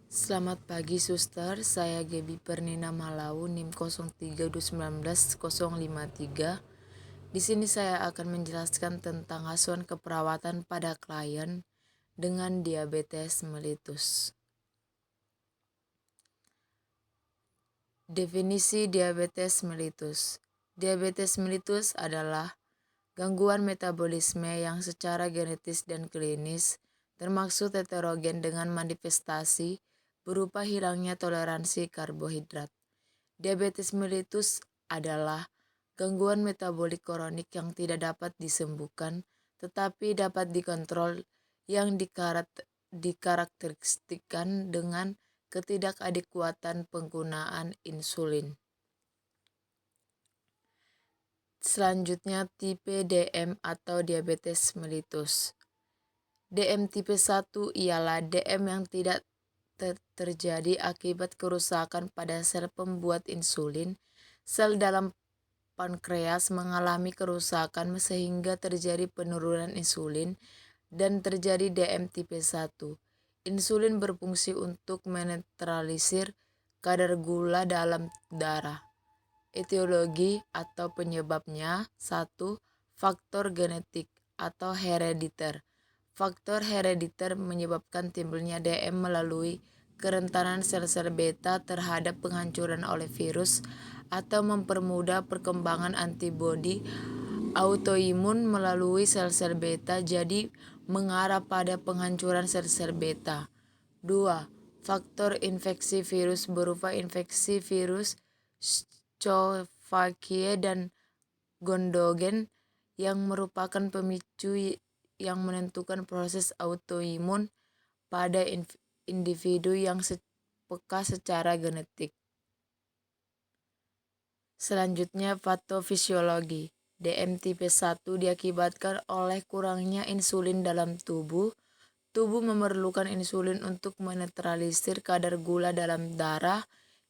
Selamat pagi suster, saya Gebi Pernina Malau NIM 03/2019-053. Di sini saya akan menjelaskan tentang asuhan keperawatan pada klien dengan diabetes mellitus. Definisi diabetes mellitus. Diabetes mellitus adalah gangguan metabolisme yang secara genetis dan klinis termaksud heterogen dengan manifestasi berupa hilangnya toleransi karbohidrat. Diabetes mellitus adalah gangguan metabolik kronik yang tidak dapat disembuhkan tetapi dapat dikontrol yang dikarakteristikkan dengan ketidakadekuatan penggunaan insulin. Selanjutnya tipe DM atau diabetes mellitus. DM tipe 1 ialah DM yang tidak terjadi akibat kerusakan pada sel pembuat insulin. Sel dalam pankreas mengalami kerusakan sehingga terjadi penurunan insulin dan terjadi DM tipe 1. Insulin berfungsi untuk menetralisir kadar gula dalam darah. Etiologi atau penyebabnya 1. Faktor genetik atau herediter. Faktor herediter menyebabkan timbulnya DM melalui kerentanan sel-sel beta terhadap penghancuran oleh virus atau mempermudah perkembangan antibodi autoimun melalui sel-sel beta, jadi mengarah pada penghancuran sel-sel beta. 2. Faktor infeksi virus berupa infeksi virus Staphylococcus dan gondogen yang merupakan pemicu yang menentukan proses autoimun pada individu yang peka secara genetik. Selanjutnya patofisiologi. DM tipe 1 diakibatkan oleh kurangnya insulin dalam tubuh. Tubuh memerlukan insulin untuk menetralisir kadar gula dalam darah.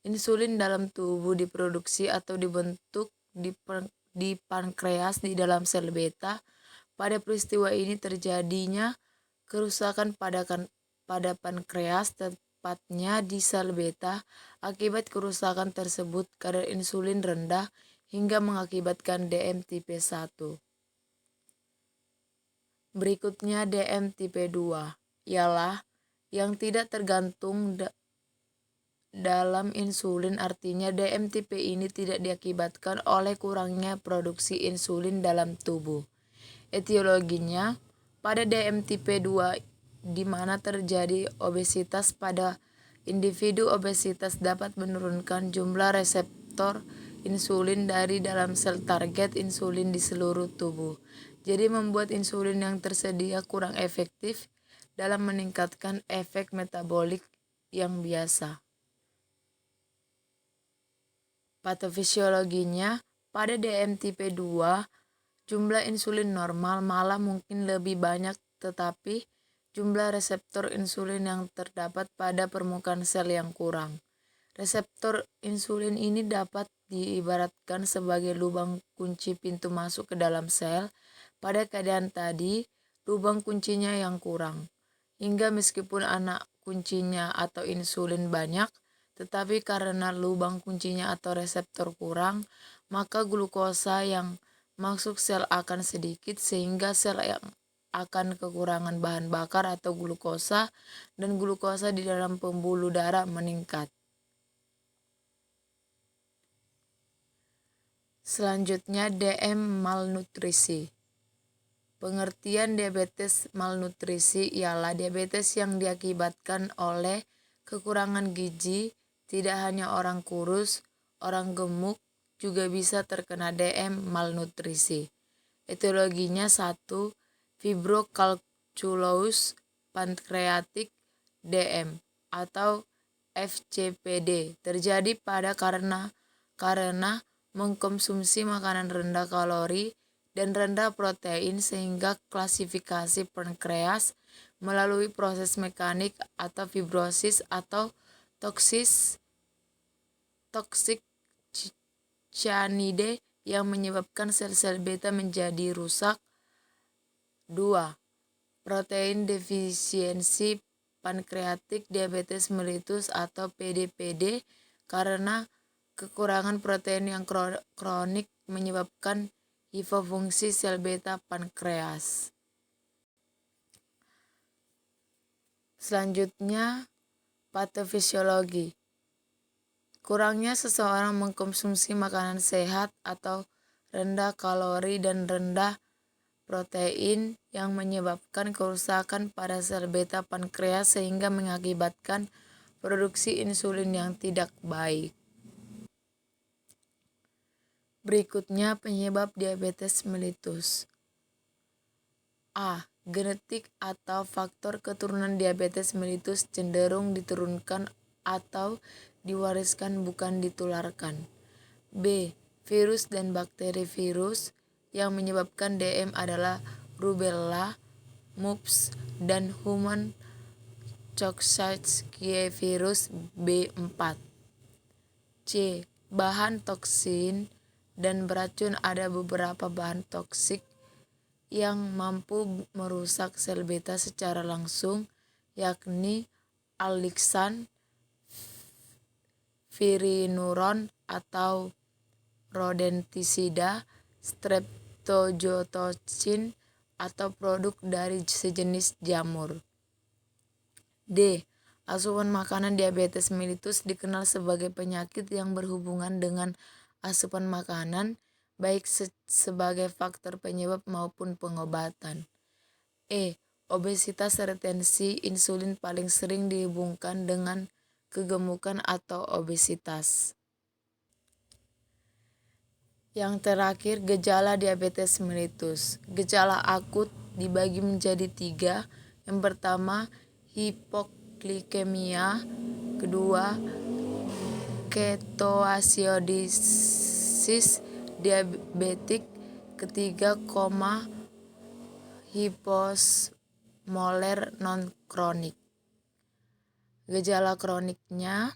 Insulin dalam tubuh diproduksi atau dibentuk di pankreas di dalam sel beta. Pada peristiwa ini terjadinya kerusakan pada pankreas, tepatnya di sel beta. Akibat kerusakan tersebut, kadar insulin rendah hingga mengakibatkan DM tipe 1. Berikutnya DM tipe 2 ialah yang tidak tergantung dalam insulin, artinya DM tipe ini tidak diakibatkan oleh kurangnya produksi insulin dalam tubuh. Etiologinya, pada DM tipe 2 di mana terjadi obesitas pada individu, obesitas dapat menurunkan jumlah reseptor insulin dari dalam sel target insulin di seluruh tubuh. Jadi membuat insulin yang tersedia kurang efektif dalam meningkatkan efek metabolik yang biasa. Patofisiologinya, pada DM tipe 2 jumlah insulin normal malah mungkin lebih banyak, tetapi jumlah reseptor insulin yang terdapat pada permukaan sel yang kurang. Reseptor insulin ini dapat diibaratkan sebagai lubang kunci pintu masuk ke dalam sel. Pada keadaan tadi, lubang kuncinya yang kurang. Hingga meskipun anak kuncinya atau insulin banyak, tetapi karena lubang kuncinya atau reseptor kurang, maka glukosa yang masuk sel akan sedikit sehingga sel yang akan kekurangan bahan bakar atau glukosa dan glukosa di dalam pembuluh darah meningkat. Selanjutnya DM malnutrisi. Pengertian diabetes malnutrisi ialah diabetes yang diakibatkan oleh kekurangan gizi. Tidak hanya orang kurus, orang gemuk juga bisa terkena DM malnutrisi. Etiologinya 1. Fibrokalkulous pankreatik DM atau FCPD terjadi karena mengkonsumsi makanan rendah kalori dan rendah protein sehingga klasifikasi pankreas melalui proses mekanik atau fibrosis atau toksik cyanide yang menyebabkan sel-sel beta menjadi rusak. 2. Protein defisiensi pankreatik diabetes mellitus atau PDPD karena kekurangan protein yang kronik menyebabkan hipofungsi sel beta pankreas. Selanjutnya, patofisiologi. Kurangnya seseorang mengkonsumsi makanan sehat atau rendah kalori dan rendah protein yang menyebabkan kerusakan pada sel beta pankreas sehingga mengakibatkan produksi insulin yang tidak baik. Berikutnya penyebab diabetes mellitus. A. Genetik atau faktor keturunan diabetes mellitus cenderung diturunkan atau diwariskan bukan ditularkan. B. Virus dan bakteri. Virus yang menyebabkan DM adalah rubella, mumps, dan human coccyx virus B4. C. Bahan toksin dan beracun. Ada beberapa bahan toksik yang mampu merusak sel beta secara langsung, yakni alixan, virinuron atau rodentisida, streptozotocin, atau produk dari sejenis jamur. D. Asupan makanan. Diabetes mellitus dikenal sebagai penyakit yang berhubungan dengan asupan makanan, baik sebagai faktor penyebab maupun pengobatan. E. Obesitas. Retensi insulin paling sering dihubungkan dengan kegemukan atau obesitas. Yang terakhir, gejala diabetes mellitus. Gejala akut dibagi menjadi 3. Yang pertama, hipoglikemia. Kedua, ketoasidosis diabetik. Ketiga, koma hiposmoler non kronik. Gejala kroniknya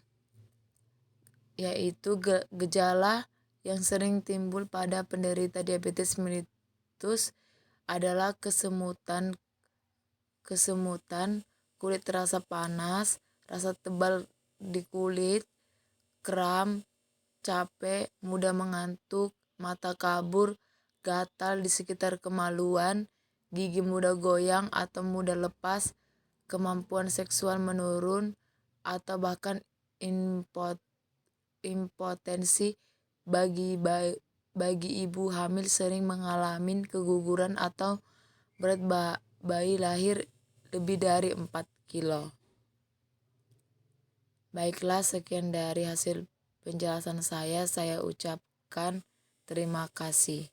yaitu gejala yang sering timbul pada penderita diabetes mellitus adalah kesemutan, kulit terasa panas, rasa tebal di kulit, kram, capek, mudah mengantuk, mata kabur, gatal di sekitar kemaluan, gigi mudah goyang atau mudah lepas, kemampuan seksual menurun, atau bahkan impotensi. Bagi ibu hamil sering mengalami keguguran atau berat bayi lahir lebih dari 4 kilo. Baiklah, sekian dari hasil penjelasan saya ucapkan terima kasih.